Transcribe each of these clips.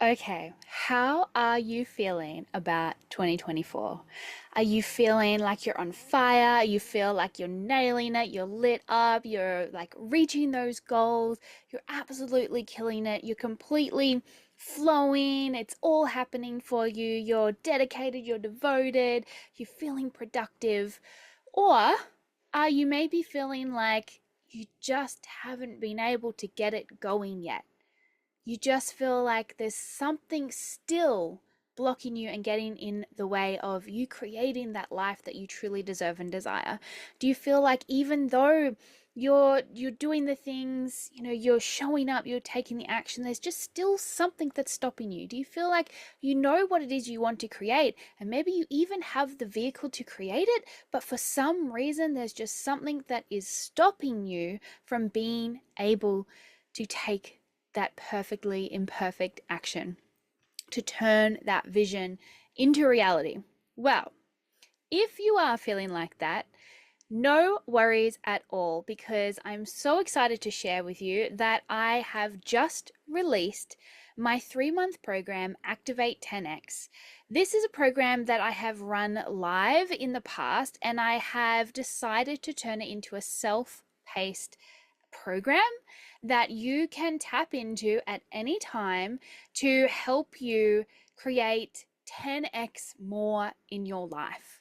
Okay, how are you feeling about 2024? Are you feeling like you're on fire? You feel like you're nailing it, you're lit up, you're like reaching those goals, you're absolutely killing it, you're completely flowing, it's all happening for you, you're dedicated, you're devoted, you're feeling productive? Or are you maybe feeling like you just haven't been able to get it going yet? You just feel like there's something still blocking you and getting in the way of you creating that life that you truly deserve and desire? Do you feel like even though you're doing the things, you're showing up, you're taking the action, there's just still something that's stopping you? Do you feel like you know what it is you want to create, and maybe you even have the vehicle to create it, but for some reason there's just something that is stopping you from being able to take that perfectly imperfect action, to turn that vision into reality? Well, if you are feeling like that, no worries at all, because I'm so excited to share with you that I have just released my 3-month program, Activate 10x. This is a program that I have run live in the past, and I have decided to turn it into a self-paced program that you can tap into at any time to help you create 10x more in your life.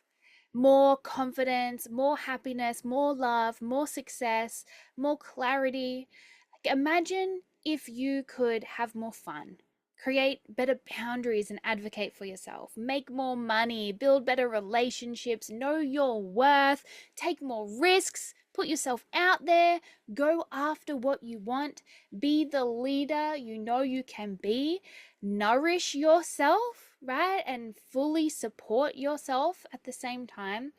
More confidence, more happiness, more love, more success, more clarity. Like, imagine if you could have more fun, create better boundaries and advocate for yourself, make more money, build better relationships, know your worth, take more risks, put yourself out there, go after what you want, be the leader you know you can be, nourish yourself, right? And fully support yourself at the same time.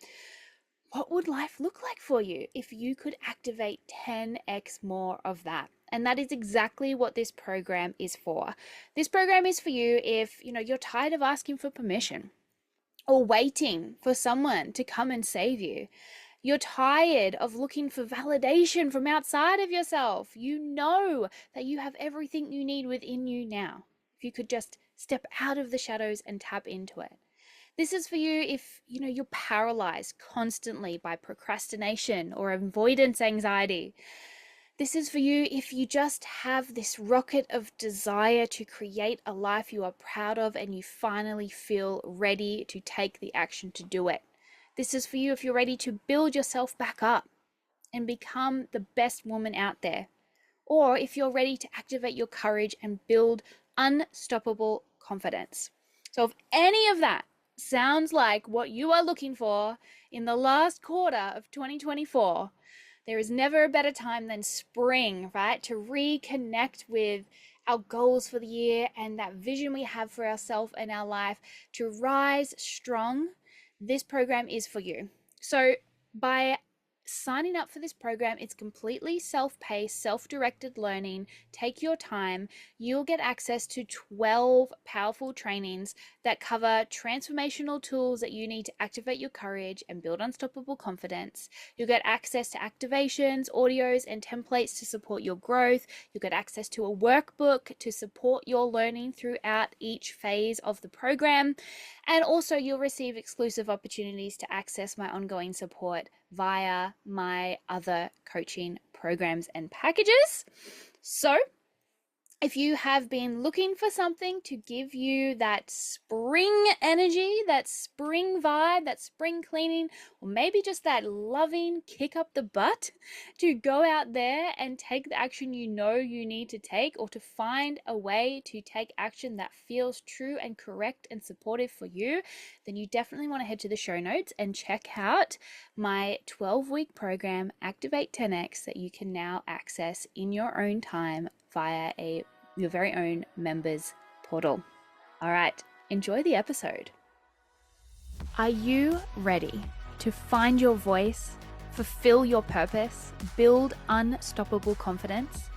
What would life look like for you if you could activate 10x more of that? And that is exactly what this program is for. This program is for you if, you're tired of asking for permission or waiting for someone to come and save you. You're tired of looking for validation from outside of yourself. You know that you have everything you need within you now. If you could just step out of the shadows and tap into it. This is for you if, you're paralyzed constantly by procrastination or avoidance anxiety. This is for you if you just have this rocket of desire to create a life you are proud of and you finally feel ready to take the action to do it. This is for you if you're ready to build yourself back up and become the best woman out there. Or if you're ready to activate your courage and build unstoppable confidence. So if any of that sounds like what you are looking for in the last quarter of 2024, there is never a better time than spring, right? To reconnect with our goals for the year and that vision we have for ourselves and our life, to rise strong. This program is for you. So by signing up for this program, it's completely self-paced, self-directed learning. Take your time. You'll get access to 12 powerful trainings that cover transformational tools that you need to activate your courage and build unstoppable confidence. You'll get access to activations, audios, and templates to support your growth. You'll get access to a workbook to support your learning throughout each phase of the program. And also you'll receive exclusive opportunities to access my ongoing support via my other coaching programs and packages. So if you have been looking for something to give you that spring energy, that spring vibe, that spring cleaning, or maybe just that loving kick up the butt to go out there and take the action you know you need to take, or to find a way to take action that feels true and correct and supportive for you, then you definitely want to head to the show notes and check out my 12-week program, Activate 10x, that you can now access in your own time via your very own members portal. All right, enjoy the episode. Are you ready to find your voice, fulfill your purpose, build unstoppable confidence?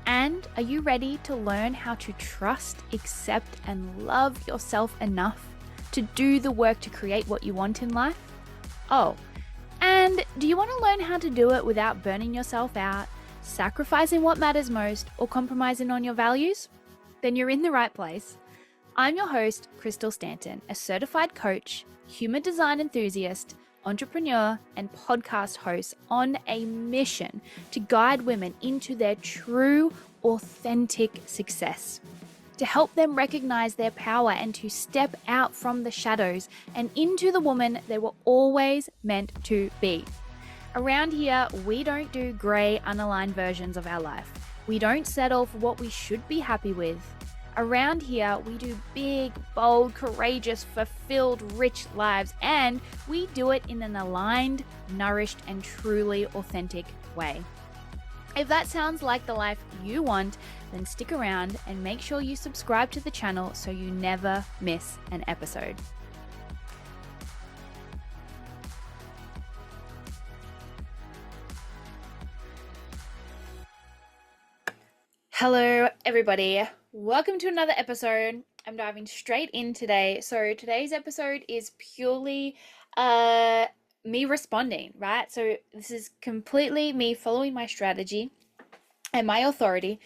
And are you ready to learn how to trust, accept, and love yourself enough to do the work to create what you want in life? Oh, and do you want to learn how to do it without burning yourself out, sacrificing what matters most, or compromising on your values? then you're in the right place. I'm your host, Crystal Stanton, a certified coach, human design enthusiast, entrepreneur, and podcast host on a mission to guide women into their true, authentic success, to help them recognize their power and to step out from the shadows and into the woman they were always meant to be. Around here, we don't do grey, unaligned versions of our life. We don't settle for what we should be happy with. Around here, we do big, bold, courageous, fulfilled, rich lives, and we do it in an aligned, nourished, and truly authentic way. If that sounds like the life you want, then stick around and make sure you subscribe to the channel so you never miss an episode. Hello, everybody. Welcome to another episode. I'm diving straight in today. So today's episode is purely me responding, right? So this is completely me following my strategy and my authority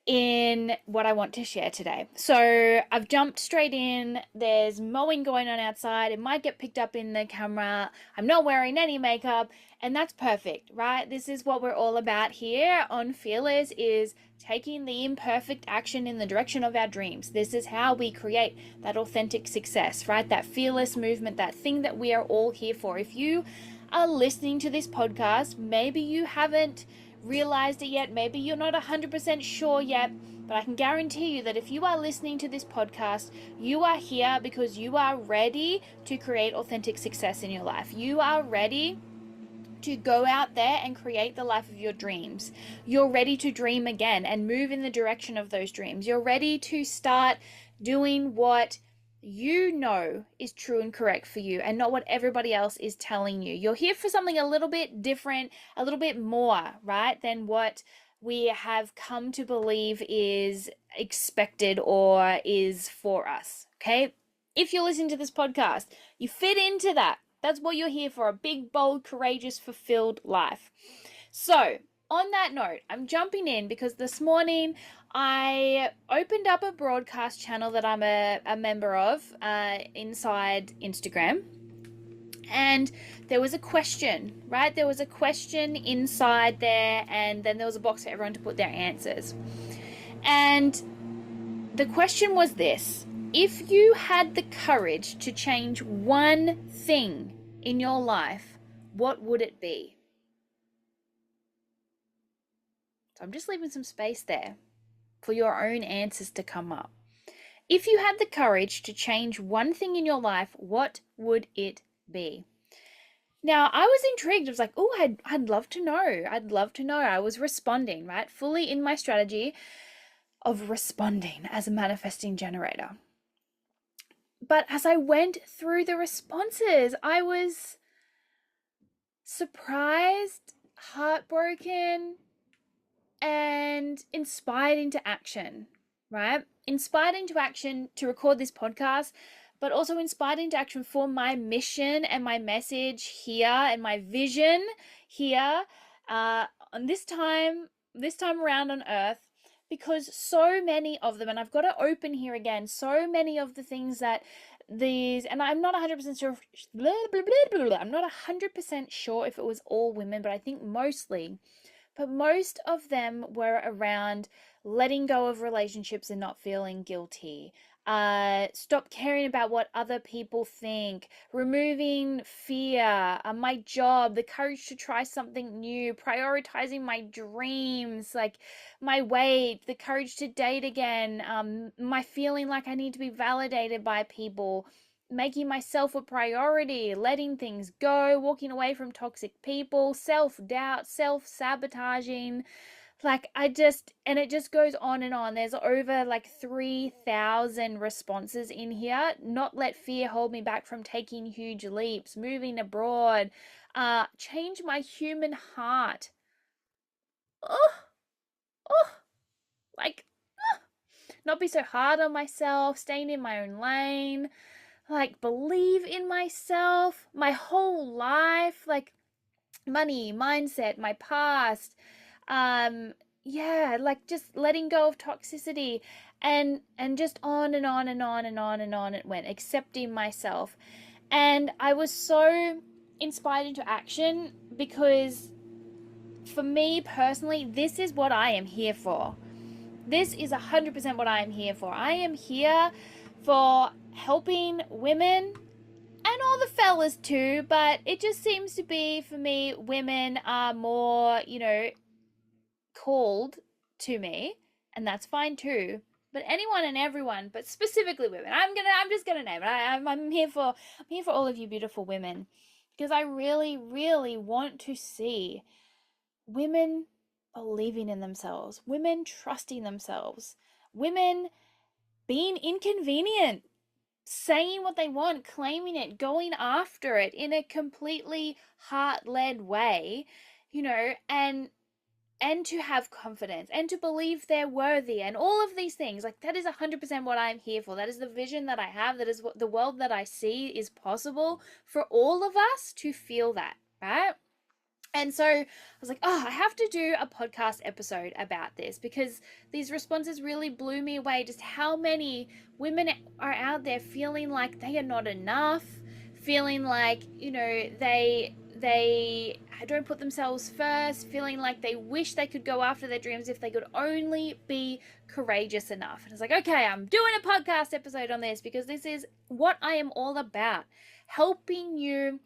in what I want to share today. So I've jumped straight in. There's mowing going on outside. It might get picked up in the camera. I'm not wearing any makeup, and that's perfect, right? This is what we're all about here on Fearless, is taking the imperfect action in the direction of our dreams. This is how we create that authentic success, right? That fearless movement, that thing that we are all here for. If you are listening to this podcast, maybe you haven't realized it yet, maybe you're not 100% sure yet, but I can guarantee you that if you are listening to this podcast, you are here because you are ready to create authentic success in your life. You are ready to go out there and create the life of your dreams. You're ready to dream again and move in the direction of those dreams. You're ready to start doing what you know is true and correct for you and not what everybody else is telling you. You're here for something a little bit different, a little bit more, right, than what we have come to believe is expected or is for us, okay? If you're listening to this podcast, you fit into that. That's what you're here for, a big, bold, courageous, fulfilled life. So, on that note, I'm jumping in because this morning I opened up a broadcast channel that I'm a member of inside Instagram. And there was a question, right? There was a question inside there, and then there was a box for everyone to put their answers. And the question was this: if you had the courage to change one thing in your life, what would it be? So I'm just leaving some space there for your own answers to come up. If you had the courage to change one thing in your life, what would it be? Now, I was intrigued. I was like, oh, I'd love to know. I'd love to know. I was responding, right? Fully in my strategy of responding as a manifesting generator. But as I went through the responses, I was surprised, heartbroken, and inspired into action, right? Inspired into action to record this podcast, but also inspired into action for my mission and my message here and my vision here on this time around on Earth, because so many of them, and I've got to open here again, so many of the things that these, and I'm not 100% sure, I'm not 100% sure if it was all women, but I think mostly. But most of them were around letting go of relationships and not feeling guilty. Stop caring about what other people think, removing fear, my job, the courage to try something new, prioritizing my dreams, like my weight, the courage to date again, my feeling like I need to be validated by people, making myself a priority, letting things go, walking away from toxic people, self-doubt, self-sabotaging. Like and it just goes on and on. There's over like 3,000 responses in here. Not let fear hold me back from taking huge leaps, moving abroad, change my human heart. Oh, oh, like, not be so hard on myself, staying in my own lane, like believe in myself, my whole life, like money, mindset, my past, like just letting go of toxicity. and just on and on and on and on and on it went, accepting myself. And I was so inspired into action because for me personally, this is what I am here for. This is 100% what I am here for. I am here for helping women and all the fellas too, but it just seems to be for me, women are more, called to me, and that's fine too. But anyone and everyone, but specifically women, I'm just gonna name it. I'm here for all of you beautiful women, because I really, really want to see women believing in themselves, women trusting themselves, women being inconvenient, saying what they want, claiming it, going after it in a completely heart-led way, and to have confidence and to believe they're worthy and all of these things. Like, that is 100% what I'm here for. That is the vision that I have. That is what the world that I see is possible for all of us to feel that, right? And so I was like, oh, I have to do a podcast episode about this, because these responses really blew me away. Just how many women are out there feeling like they are not enough, feeling like, they don't put themselves first, feeling like they wish they could go after their dreams if they could only be courageous enough. And it's like, okay, I'm doing a podcast episode on this because this is what I am all about, helping you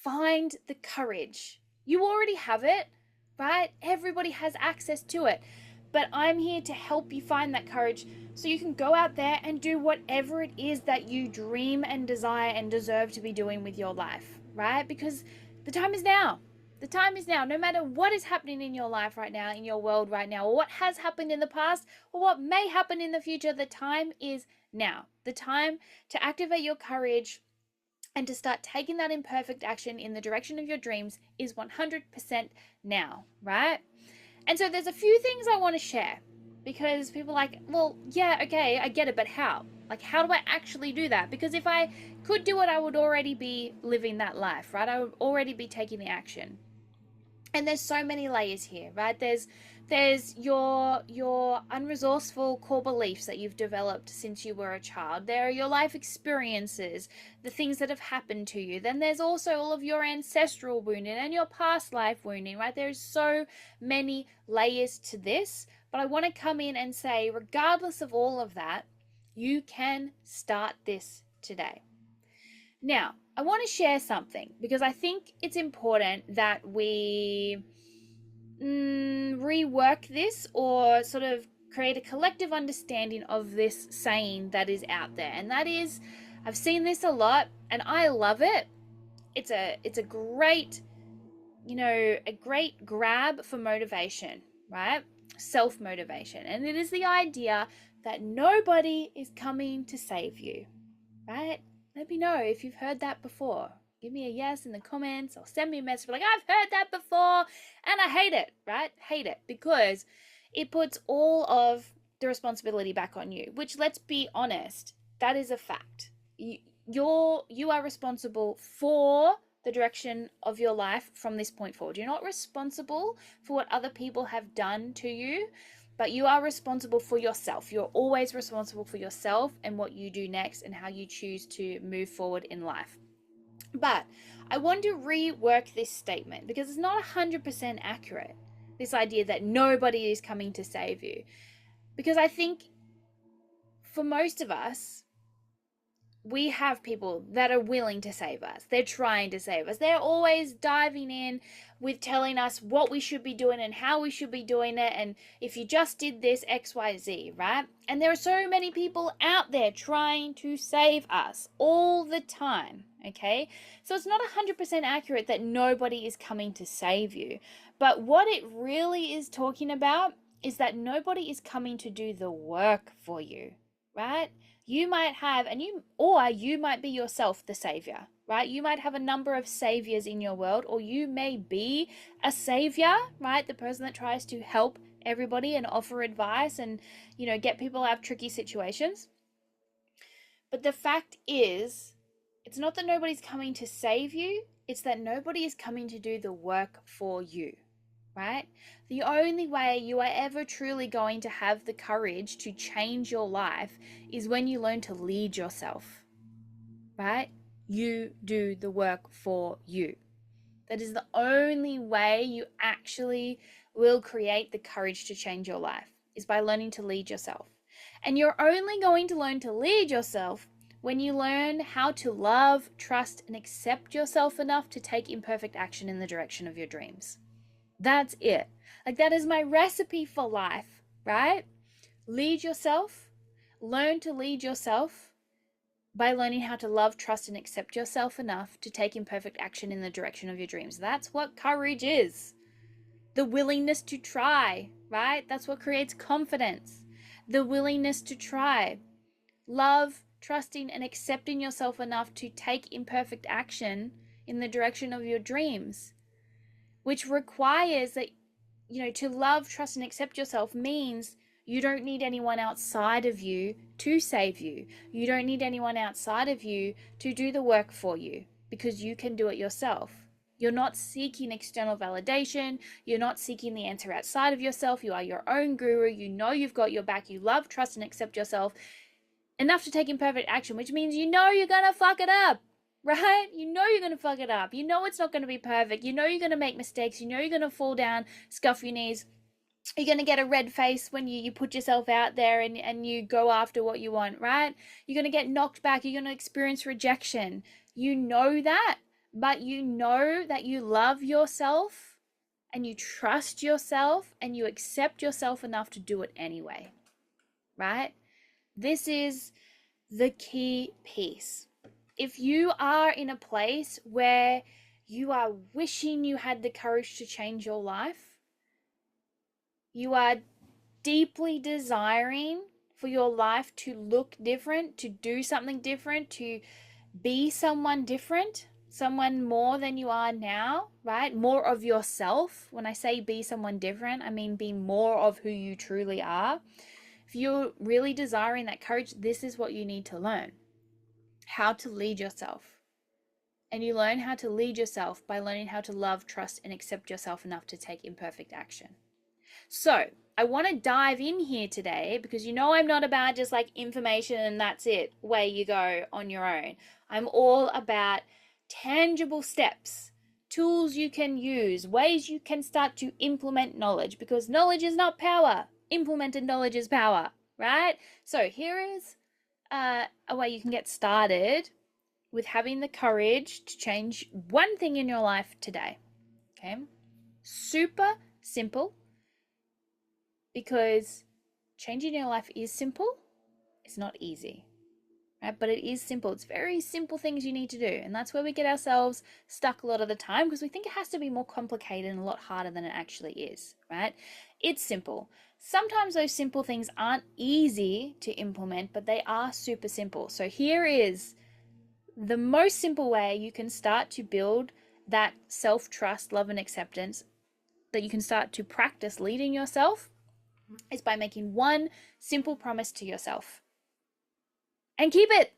find the courage. You already have it, right? Everybody has access to it. But I'm here to help you find that courage so you can go out there and do whatever it is that you dream and desire and deserve to be doing with your life, right? Because the time is now. The time is now. No matter what is happening in your life right now, in your world right now, or what has happened in the past, or what may happen in the future, the time is now. The time to activate your courage and to start taking that imperfect action in the direction of your dreams is 100% now, right? And so there's a few things I want to share, because people are like, well, yeah, okay, I get it, but how? Like, how do I actually do that? Because if I could do it, I would already be living that life, right? I would already be taking the action. And there's so many layers here, right? There's your unresourceful core beliefs that you've developed since you were a child. There are your life experiences, the things that have happened to you. Then there's also all of your ancestral wounding and your past life wounding, right? There's so many layers to this, but I want to come in and say, regardless of all of that, you can start this today. Now, I want to share something because I think it's important that we rework this, or sort of create a collective understanding of this saying that is out there. And that is, I've seen this a lot and I love it. It's a great, a great grab for motivation, right? Self-motivation. And it is the idea that nobody is coming to save you, right? Let me know if you've heard that before. Give me a yes in the comments, or send me a message like, I've heard that before and I hate it, right? Hate it, because it puts all of the responsibility back on you, which, let's be honest, that is a fact. You are responsible for the direction of your life from this point forward. You're not responsible for what other people have done to you, but you are responsible for yourself. You're always responsible for yourself and what you do next and how you choose to move forward in life. But I want to rework this statement because it's not 100% accurate, this idea that nobody is coming to save you. Because I think for most of us, we have people that are willing to save us. They're trying to save us. They're always diving in with telling us what we should be doing and how we should be doing it. And if you just did this, XYZ, right? And there are so many people out there trying to save us all the time, okay? So it's not 100% accurate that nobody is coming to save you. But what it really is talking about is that nobody is coming to do the work for you, right? You might have, you might be yourself the savior, right? You might have a number of saviors in your world, or you may be a savior, right? The person that tries to help everybody and offer advice and, get people out of tricky situations. But the fact is, it's not that nobody's coming to save you, it's that nobody is coming to do the work for you, right? The only way you are ever truly going to have the courage to change your life is when you learn to lead yourself, right? You do the work for you. That is the only way you actually will create the courage to change your life, is by learning to lead yourself. And you're only going to learn to lead yourself when you learn how to love, trust, and accept yourself enough to take imperfect action in the direction of your dreams. That's it. Like, that is my recipe for life, right? Lead yourself, learn to lead yourself by learning how to love, trust, and accept yourself enough to take imperfect action in the direction of your dreams. That's what courage is. The willingness to try, right? That's what creates confidence. The willingness to try. Love, trusting, and accepting yourself enough to take imperfect action in the direction of your dreams, which requires that, to love, trust, and accept yourself means you don't need anyone outside of you to save you. You don't need anyone outside of you to do the work for you, because you can do it yourself. You're not seeking external validation. You're not seeking the answer outside of yourself. You are your own guru. You know you've got your back. You love, trust, and accept yourself enough to take imperfect action, which means you're going to fuck it up, right? You're going to fuck it up. It's not going to be perfect. You're going to make mistakes. You're going to fall down, scuff your knees. You're going to get a red face when you put yourself out there and you go after what you want, right? You're going to get knocked back. You're going to experience rejection. You know that, but you know that you love yourself and you trust yourself and you accept yourself enough to do it anyway, right? This is the key piece. If you are in a place where you are wishing you had the courage to change your life, you are deeply desiring for your life to look different, to do something different, to be someone different, someone more than you are now, right? More of yourself. When I say be someone different, I mean be more of who you truly are. If you're really desiring that courage, this is what you need to learn: how to lead yourself. And you learn how to lead yourself by learning how to love, trust, and accept yourself enough to take imperfect action. So I want to dive in here today because I'm not about just like information and that's it, away you go on your own. I'm all about tangible steps, tools you can use, ways you can start to implement knowledge, because knowledge is not power. Implemented knowledge is power, right? So here is a way you can get started with having the courage to change one thing in your life today. Okay? Super simple, because changing your life is simple. It's not easy, right? But it is simple. It's very simple things you need to do. And that's where we get ourselves stuck a lot of the time, because we think it has to be more complicated and a lot harder than it actually is, right? It's simple. Sometimes those simple things aren't easy to implement, but they are super simple. So here is the most simple way you can start to build that self-trust, love, and acceptance, that you can start to practice leading yourself, is by making one simple promise to yourself. And keep it.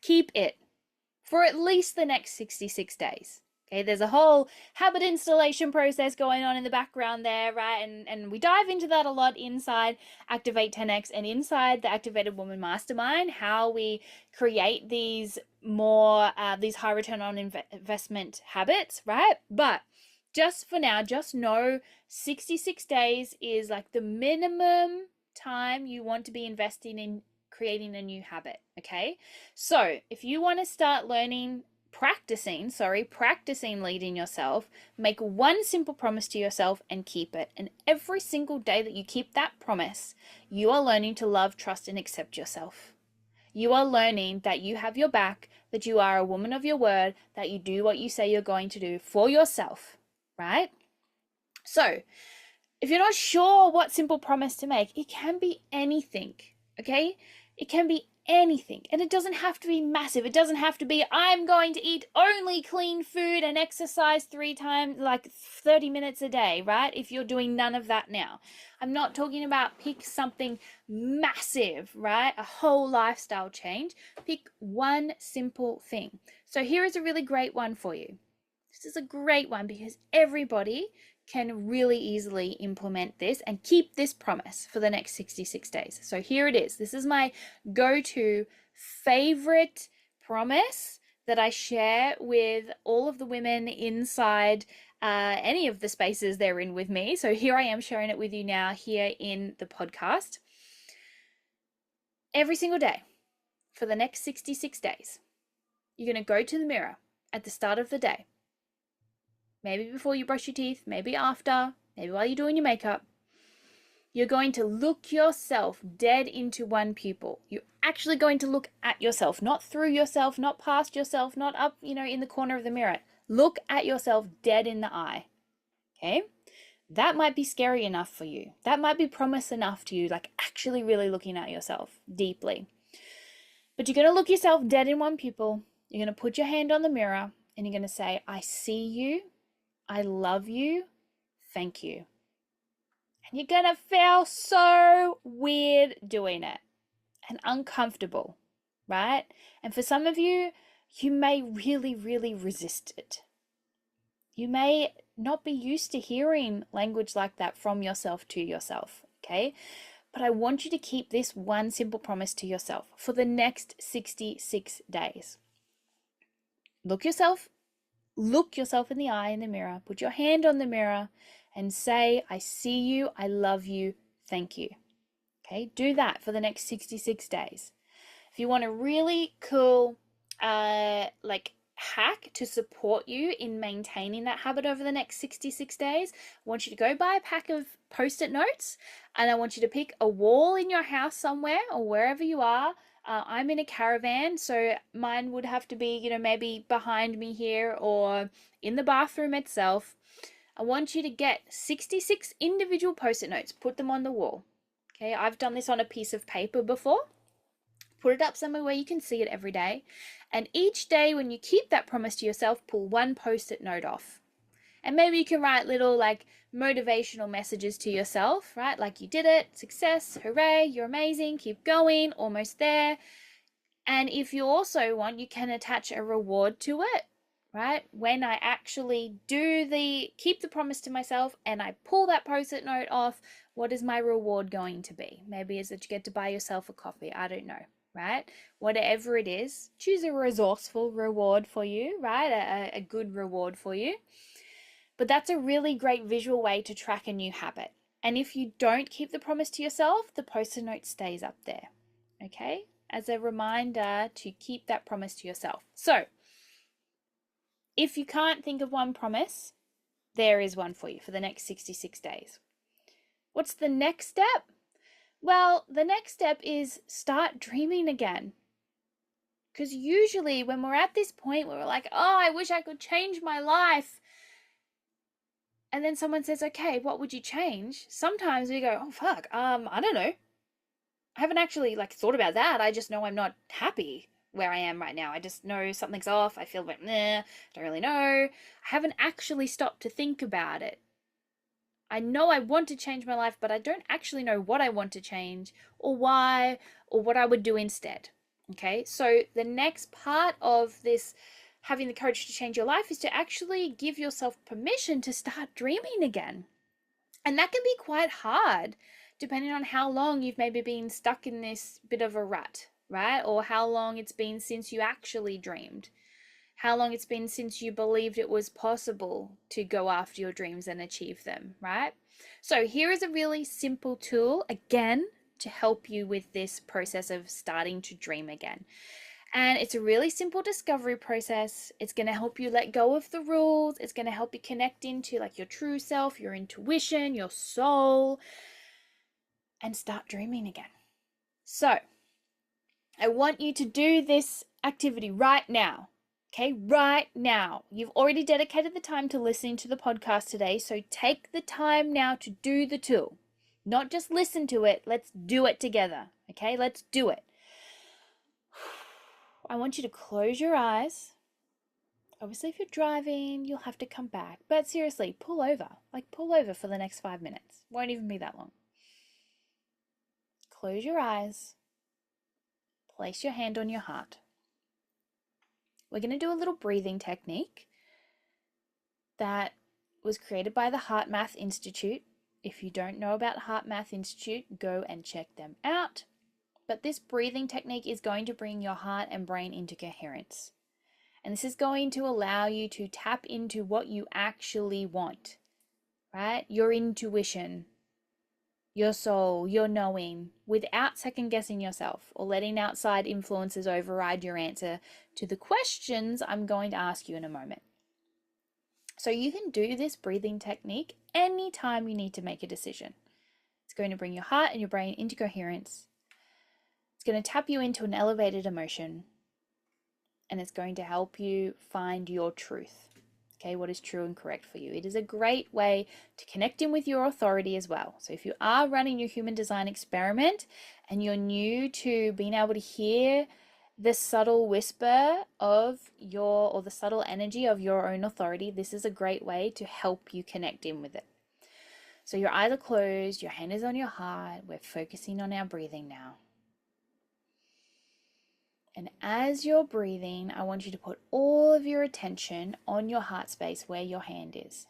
Keep it for at least the next 66 days. Okay, there's a whole habit installation process going on in the background there, right? And we dive into that a lot inside Activate 10X and inside the Activated Woman Mastermind, how we create these these high return on investment habits, right? But just for now, just know 66 days is like the minimum time you want to be investing in creating a new habit, okay? So if you want to start practicing leading yourself, make one simple promise to yourself and keep it. And every single day that you keep that promise, you are learning to love, trust, and accept yourself. You are learning that you have your back, that you are a woman of your word, that you do what you say you're going to do for yourself, right? So if you're not sure what simple promise to make, it can be anything, okay? It can be anything, and it doesn't have to be massive. It doesn't have to be, I'm going to eat only clean food and exercise 3 times, like 30 minutes a day, right? If you're doing none of that now. I'm not talking about pick something massive, right? A whole lifestyle change. Pick one simple thing. So here is a really great one for you. This is a great one because everybody can really easily implement this and keep this promise for the next 66 days. So here it is. This is my go-to favorite promise that I share with all of the women inside any of the spaces they're in with me. So here I am sharing it with you now here in the podcast. Every single day for the next 66 days, you're going to go to the mirror at the start of the day. Maybe before you brush your teeth, maybe after, maybe while you're doing your makeup. You're going to look yourself dead into one pupil. You're actually going to look at yourself, not through yourself, not past yourself, not up, in the corner of the mirror. Look at yourself dead in the eye. Okay? That might be scary enough for you. That might be promise enough to you, like actually really looking at yourself deeply. But you're going to look yourself dead in one pupil. You're going to put your hand on the mirror and you're going to say, I see you. I love you. Thank you. And you're going to feel so weird doing it and uncomfortable, right? And for some of you, you may really, really resist it. You may not be used to hearing language like that from yourself to yourself, okay? But I want you to keep this one simple promise to yourself for the next 66 days. Look yourself in the eye in the mirror, put your hand on the mirror and say, I see you, I love you, thank you. Okay, do that for the next 66 days. If you want a really cool hack to support you in maintaining that habit over the next 66 days, I want you to go buy a pack of post-it notes and I want you to pick a wall in your house somewhere or wherever you are. I'm in a caravan, so mine would have to be, maybe behind me here or in the bathroom itself. I want you to get 66 individual post-it notes, put them on the wall. Okay, I've done this on a piece of paper before. Put it up somewhere where you can see it every day. And each day when you keep that promise to yourself, pull one post-it note off. And maybe you can write little motivational messages to yourself, right? Like you did it, success, hooray, you're amazing, keep going, almost there. And if you also want, you can attach a reward to it, right? When I actually keep the promise to myself and I pull that post-it note off, what is my reward going to be? Maybe it's that you get to buy yourself a coffee. I don't know, right? Whatever it is, choose a resourceful reward for you, right? A good reward for you. But that's a really great visual way to track a new habit. And if you don't keep the promise to yourself, the post-it note stays up there, okay? As a reminder to keep that promise to yourself. So, if you can't think of one promise, there is one for you for the next 66 days. What's the next step? Well, the next step is start dreaming again. Because usually when we're at this point where we're like, oh, I wish I could change my life. And then someone says, okay, what would you change? Sometimes we go, oh, fuck, I don't know. I haven't actually thought about that. I just know I'm not happy where I am right now. I just know something's off. I feel like, I don't really know. I haven't actually stopped to think about it. I know I want to change my life, but I don't actually know what I want to change or why or what I would do instead. Okay, so the next part of this having the courage to change your life is to actually give yourself permission to start dreaming again. And that can be quite hard depending on how long you've maybe been stuck in this bit of a rut, right? Or how long it's been since you actually dreamed. How long it's been since you believed it was possible to go after your dreams and achieve them, right? So here is a really simple tool, again, to help you with this process of starting to dream again. And it's a really simple discovery process. It's going to help you let go of the rules. It's going to help you connect into your true self, your intuition, your soul, and start dreaming again. So I want you to do this activity right now. Okay, right now. You've already dedicated the time to listening to the podcast today, so take the time now to do the tool. Not just listen to it, let's do it together. Okay, let's do it. I want you to close your eyes. Obviously, if you're driving, you'll have to come back. But seriously, pull over. Pull over for the next 5 minutes. Won't even be that long. Close your eyes. Place your hand on your heart. We're going to do a little breathing technique. that was created by the Heart Math Institute. If you don't know about Heart Math Institute, go and check them out. But this breathing technique is going to bring your heart and brain into coherence. And this is going to allow you to tap into what you actually want, right? Your intuition, your soul, your knowing, without second guessing yourself or letting outside influences override your answer to the questions I'm going to ask you in a moment. So you can do this breathing technique anytime you need to make a decision. It's going to bring your heart and your brain into coherence. It's going to tap you into an elevated emotion, and it's going to help you find your truth. Okay, what is true and correct for you. It is a great way to connect in with your authority as well. So if you are running your human design experiment and you're new to being able to hear the subtle whisper of or the subtle energy of your own authority, this is a great way to help you connect in with it. So your eyes are closed, your hand is on your heart. We're focusing on our breathing now. And as you're breathing, I want you to put all of your attention on your heart space where your hand is.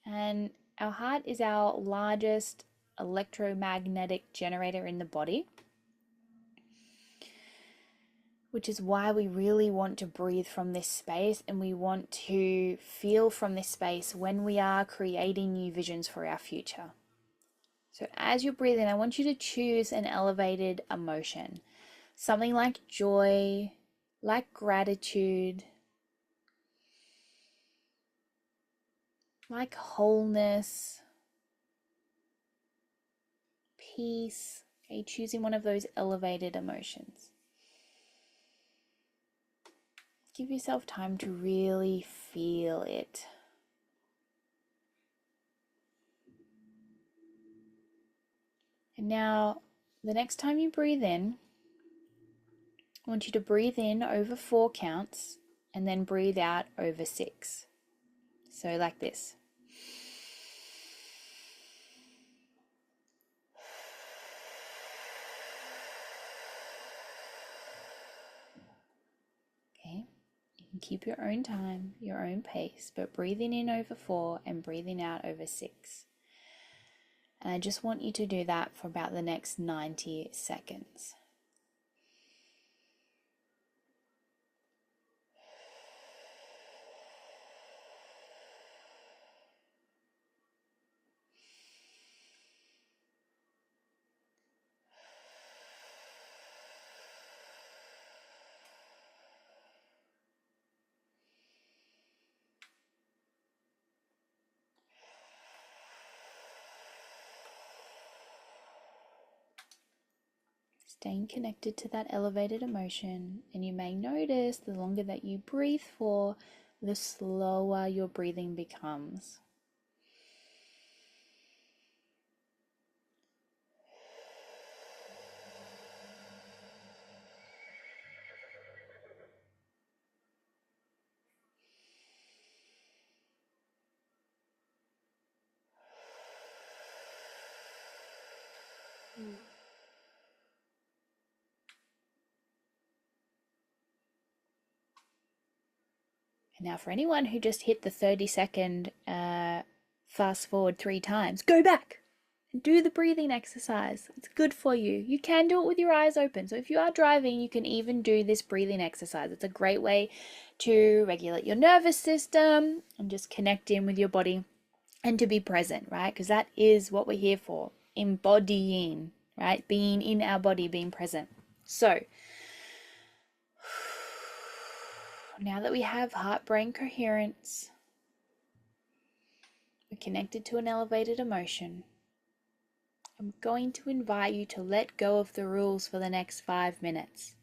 And our heart is our largest electromagnetic generator in the body, which is why we really want to breathe from this space, and we want to feel from this space when we are creating new visions for our future. So as you're breathing, I want you to choose an elevated emotion, something like joy, like gratitude, like wholeness, peace. Okay, choosing one of those elevated emotions. Give yourself time to really feel it. And now, the next time you breathe in, I want you to breathe in over 4 counts and then breathe out over 6. So like this. Okay, you can keep your own time, your own pace, but breathing in over 4 and breathing out over 6. And I just want you to do that for about the next 90 seconds. Staying connected to that elevated emotion, and you may notice the longer that you breathe for, the slower your breathing becomes. And now for anyone who just hit the 30-second fast forward 3 times, go back and do the breathing exercise. It's good for you. You can do it with your eyes open. So if you are driving, you can even do this breathing exercise. It's a great way to regulate your nervous system and just connect in with your body and to be present, right? Because that is what we're here for, embodying, right? Being in our body, being present. So now that we have heart-brain coherence, we're connected to an elevated emotion, I'm going to invite you to let go of the rules for the next 5 minutes.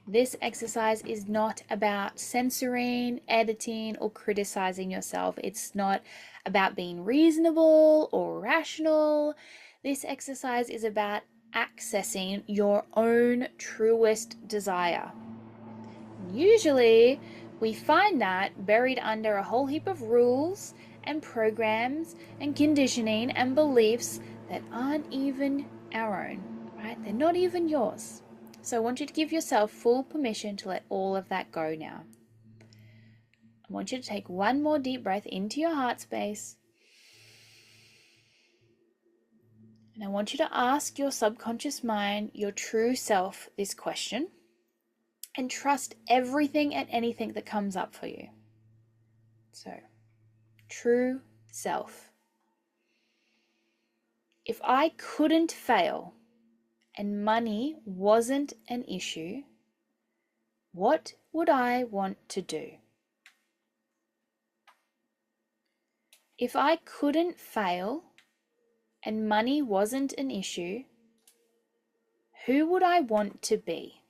This exercise is not about censoring, editing, or criticizing yourself. It's not about being reasonable or rational. This exercise is about accessing your own truest desire. Usually, we find that buried under a whole heap of rules and programs and conditioning and beliefs that aren't even our own, right? They're not even yours. So I want you to give yourself full permission to let all of that go now. I want you to take one more deep breath into your heart space. And I want you to ask your subconscious mind, your true self, this question, and trust everything and anything that comes up for you. So, true self. If I couldn't fail and money wasn't an issue, what would I want to do? If I couldn't fail and money wasn't an issue, who would I want to be?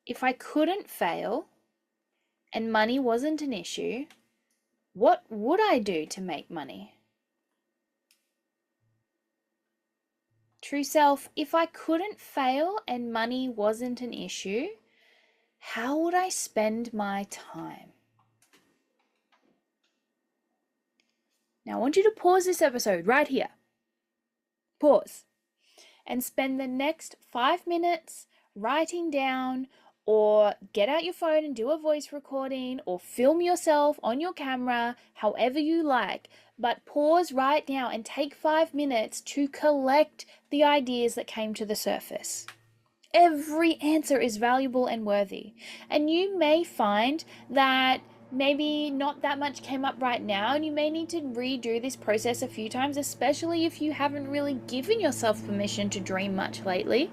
If I couldn't fail and money wasn't an issue, what would I do to make money? True self, if I couldn't fail and money wasn't an issue, how would I spend my time? Now I want you to pause this episode right here. Pause. And spend the next 5 minutes writing down, or get out your phone and do a voice recording, or film yourself on your camera, however you like. But pause right now and take 5 minutes to collect the ideas that came to the surface. Every answer is valuable and worthy. And you may find that maybe not that much came up right now, and you may need to redo this process a few times, especially if you haven't really given yourself permission to dream much lately,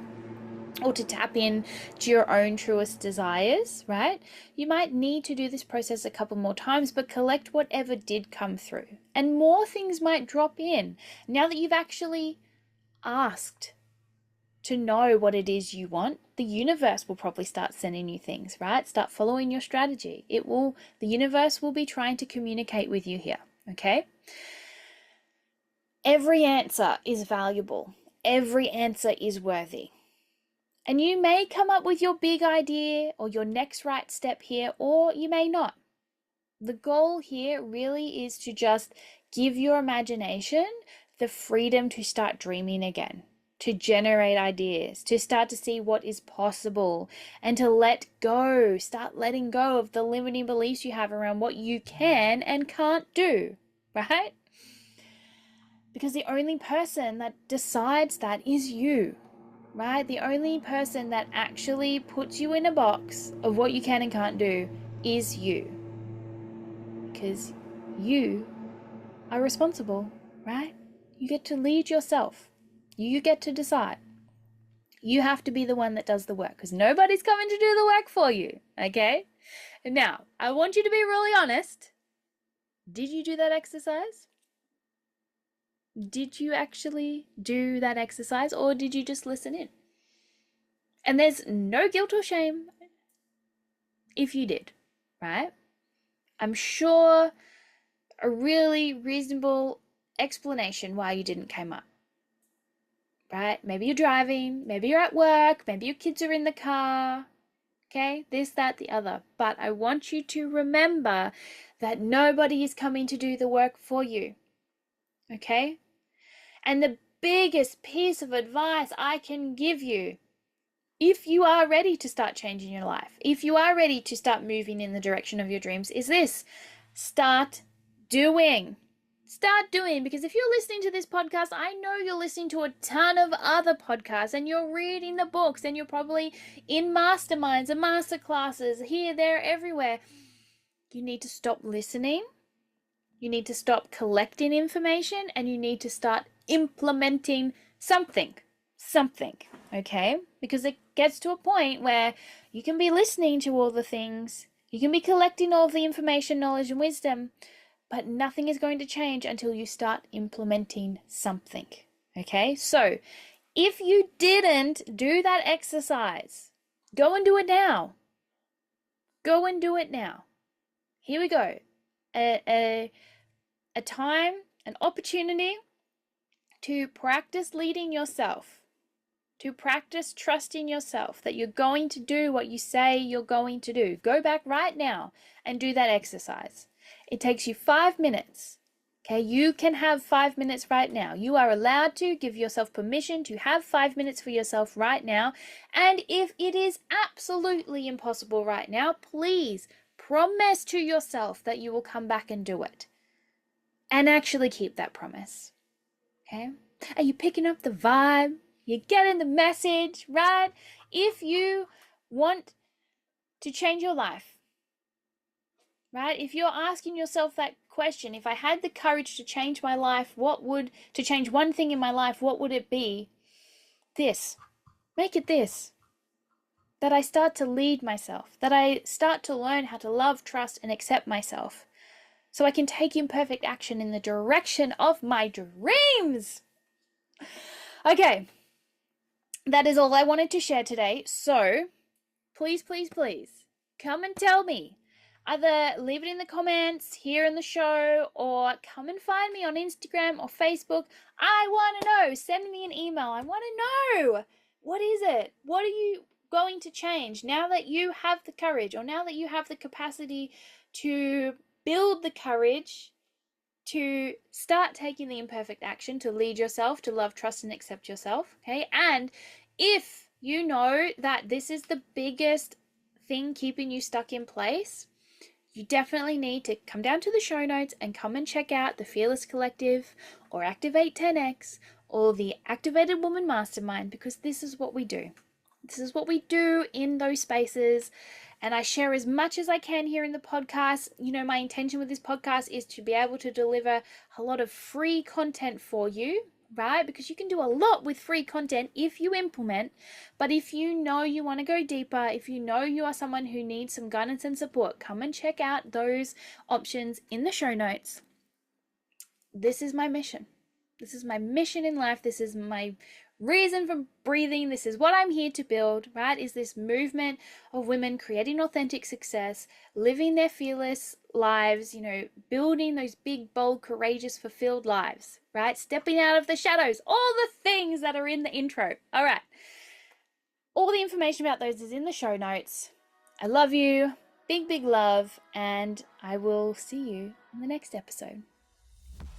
or to tap in to your own truest desires, right? You might need to do this process a couple more times, but collect whatever did come through. And more things might drop in now that you've actually asked to know what it is you want. The universe will probably start sending you things, right? Start following your strategy. The universe will be trying to communicate with you here, okay? Every answer is valuable. Every answer is worthy. And you may come up with your big idea or your next right step here, or you may not. The goal here really is to just give your imagination the freedom to start dreaming again, to generate ideas, to start to see what is possible, and to let go, start letting go of the limiting beliefs you have around what you can and can't do, right? Because the only person that decides that is you, right? The only person that actually puts you in a box of what you can and can't do is you. Because you are responsible, right? You get to lead yourself. You get to decide. You have to be the one that does the work, because nobody's coming to do the work for you, okay? And now, I want you to be really honest. Did you do that exercise? Did you actually do that exercise, or did you just listen in? And there's no guilt or shame if you did, right? I'm sure a really reasonable explanation why you didn't came up, right? Maybe you're driving, maybe you're at work, maybe your kids are in the car, okay? This, that, the other. But I want you to remember that nobody is coming to do the work for you, okay? And the biggest piece of advice I can give you, if you are ready to start changing your life, if you are ready to start moving in the direction of your dreams, is this: start doing. Start doing. Because if you're listening to this podcast, I know you're listening to a ton of other podcasts, and you're reading the books, and you're probably in masterminds and masterclasses here, there, everywhere. You need to stop listening. You need to stop collecting information, and you need to start implementing something, okay? Because it gets to a point where you can be listening to all the things, you can be collecting all of the information, knowledge, and wisdom, but nothing is going to change until you start implementing something, okay? So if you didn't do that exercise, go and do it now. Go and do it now. Here we go. A time, an opportunity to practice leading yourself, to practice trusting yourself that you're going to do what you say you're going to do. Go back right now and do that exercise. It takes you 5 minutes. Okay, you can have 5 minutes right now. You are allowed to give yourself permission to have 5 minutes for yourself right now. And if it is absolutely impossible right now, please promise to yourself that you will come back and do it. And actually keep that promise. Okay? Are you picking up the vibe? You're getting the message, right? If you want to change your life, right? If you're asking yourself that question, if I had the courage to change my life, to change one thing in my life, what would it be? This. Make it this. That I start to lead myself, that I start to learn how to love, trust, and accept myself, so I can take imperfect action in the direction of my dreams. Okay, that is all I wanted to share today. So please, please, please come and tell me. Either leave it in the comments here in the show, or come and find me on Instagram or Facebook. I want to know. Send me an email. I want to know. What is it? What are you going to change now that you have the courage, or now that you have the capacity to build the courage to start taking the imperfect action to lead yourself, to love, trust, and accept yourself? Okay. And if you know that this is the biggest thing keeping you stuck in place, you definitely need to come down to the show notes and come and check out the Fearless Collective or Activate 10X or the Activated Woman Mastermind, because this is what we do. This is what we do in those spaces. And I share as much as I can here in the podcast. You know, my intention with this podcast is to be able to deliver a lot of free content for you, right? Because you can do a lot with free content if you implement. But if you know you want to go deeper, if you know you are someone who needs some guidance and support, come and check out those options in the show notes. This is my mission. This is my mission in life. This is my reason for breathing. This is what I'm here to build, right? Is this movement of women creating authentic success, living their fearless lives, you know, building those big, bold, courageous, fulfilled lives, right? Stepping out of the shadows, all the things that are in the intro. All right. All the information about those is in the show notes. I love you. Big, big love. And I will see you in the next episode.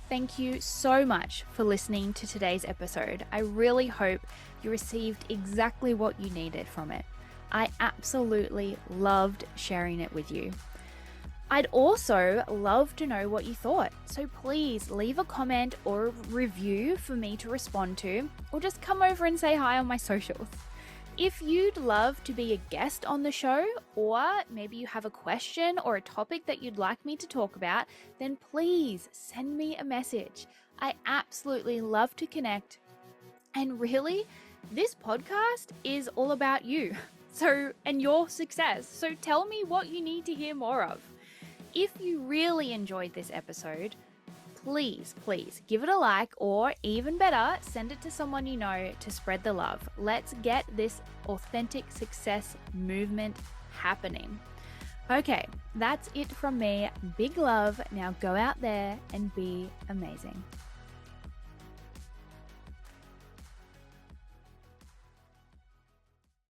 Thank you so much for listening to today's episode. I really hope you received exactly what you needed from it. I absolutely loved sharing it with you. I'd also love to know what you thought. So please leave a comment or a review for me to respond to, or just come over and say hi on my socials. If you'd love to be a guest on the show, or maybe you have a question or a topic that you'd like me to talk about, then please send me a message. I absolutely love to connect. And really, this podcast is all about you. And your success. So tell me what you need to hear more of. If you really enjoyed this episode, please give it a like, or even better, send it to someone you know to spread the love. Let's get this authentic success movement happening. Okay, that's it from me. Big love. Now go out there and be amazing.